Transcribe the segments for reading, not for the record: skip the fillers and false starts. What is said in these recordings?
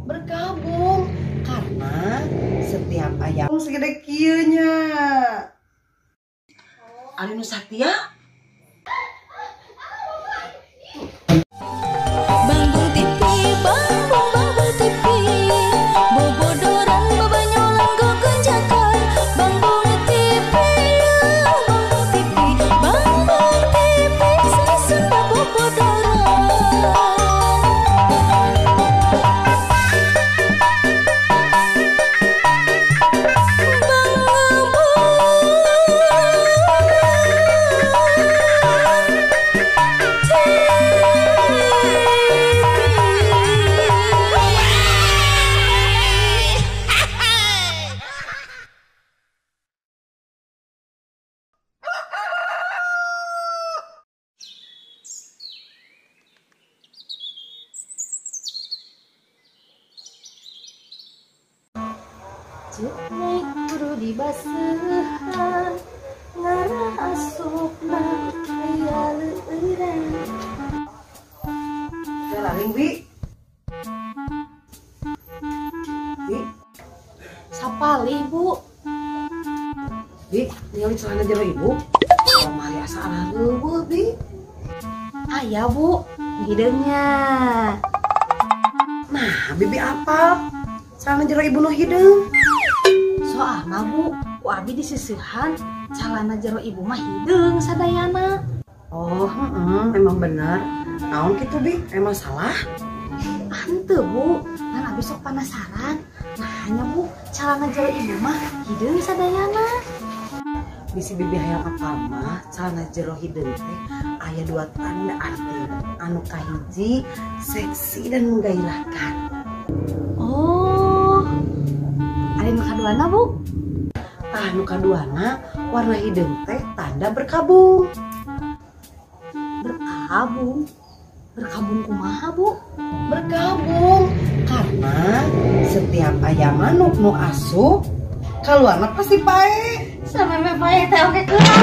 berkabung karena setiap ayam segede kieu nya. Ari nu satia Bambang tipi, bambang tipi, bobodoran babanyolan gogon jakar. Bambang tipi, bambang tipi, senisun bobodoran. Cek naik turu di basehan, ngarah asupna aya leureurang. laring Bi. Bi, Sapali, Bu. Bi, ningali celana jero ibu. Mari asa arah leuweuh Bi. Aya, Bu, hidungnya. Nah, Bibi apal celana jero ibu nu hideung. Soalna, Bu, ku abi di sisihan calana jero ibu mah hideung sadayana. Oh, emang bener. Naon kitu Bi? Emang salah? Henteu, Bu, ngan abi sok penasaran. Nah, hanya Bu, calana jero ibu mah hideung sadayana. Bisi Bibi hayang apal mah celana jero hideung teh aya dua tanda arti. Anu kahiji seksi dan menggairahkan. Oh, ada yang kaduana, Bu? Anu kaduana warna hideung teh tanda berkabung. Berkabung. Berkabung kumaha, Bu? Berkabung karena setiap ayam manuk nu asup kaluarna pasti pae. Sampai mepae teh oke kurang.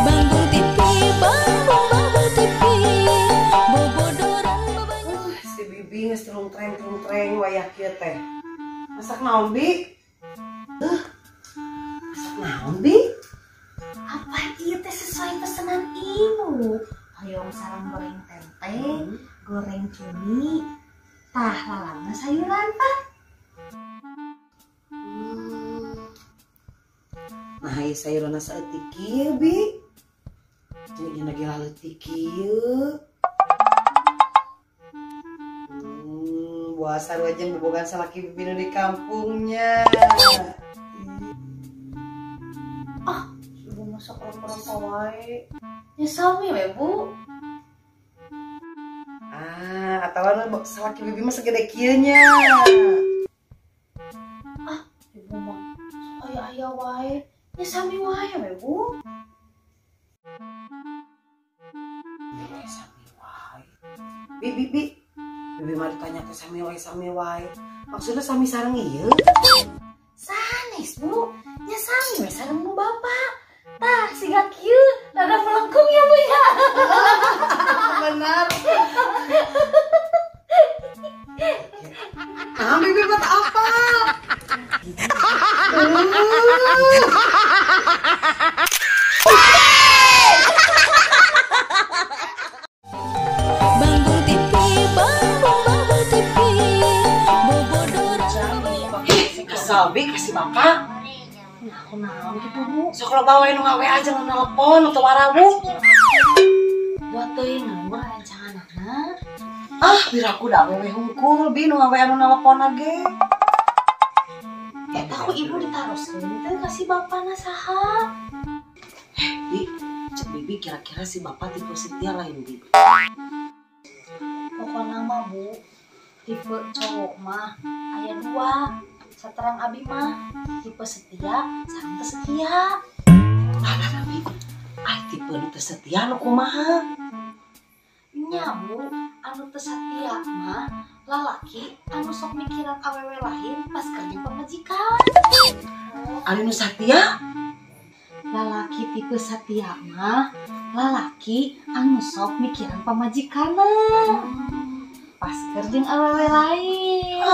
Bambang tipi, bambang tipi, bobodoran babanyolan. Si Bibi geus trung-treng wayah kieu teh. Masak naon, Bi? Masak naon, Bi? Apa ieu teh sesuai pesanan ibu? Hoyong sarang goreng tempe, goreng cumi, tah lalangna sayuran tah. Nah, ieu sayurna saeutik kieu, Bi. Jeung lagi leutik kieu. Buah sarua jeung bobogan salaki Bibi nu di kampungnya. Ibu masak rempah wae. Ya sami we, Bu. Atawa nu salaki Bibi mah segede kieu nya. Ibu mah aya wae. Ya sami wae we, Bu. Sami wae. Bibi mah ditanya ke sami wae. Maksudnya sami sareng ieu? Sanes, Bu. Ya sami we sareng nu Bapak. Tah, siga kieu rada melengkung ya, Bu ya. Benar. Nah, Bibi mah tak apal. Bambang tipi, bambang tipi, bobodoran. Kesal Bi kasih Bapak. Aku naon gitu, Bu. Sok lo bawain nu ngawe aja nu telepon atau warabu. Buat teuing nganggur rancanganna. Biraku da awewe hungkul Bi nu ngawe anu telepon ge. Eta ku ibu ditaroskeun teh kasih bapana saha? Bi, cek Bibi kira-kira si Bapak tipe setia lain Bi. Pokokna mah, Bu, tipe cowok mah aya dua. Saterang abi mah tipe setia sareng teu setia. Nah, Bi. Tipe nu teu setia nu kumaha? Nya, Bu, anu teu setia mah lalaki anu sok mikiran awewe lain pas kerja pamajikan. Ari nu satia? lalaki tipe Satya mah lalaki anu sok mikiran pamajikanna. Pas kerjeng awewe lain.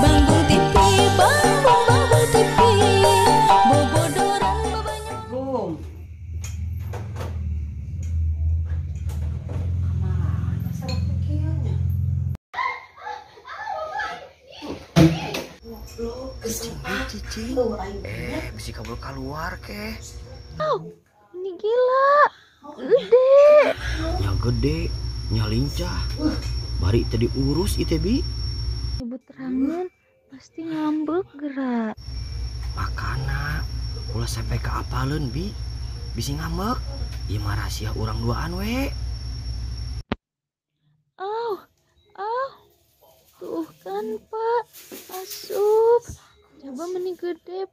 Bambang tipi, bambang tipi, bobodoran babanya. Bum. Kemana sarap pikirannya? Goblok, kesempat. Cicing. Tuh, ayo. Bisa kabur keluar ke? Ini gila, gede. Nya gede, nya lincah. Bari tadi urus itu bi. Ibu terangan pasti ngambek gerak. Makana, ulah sampai ke apalen bi. Bisa ngambek. Ieu mah rahasia urang duaan we. Au, tuh kan Pak, asup. Coba meni gede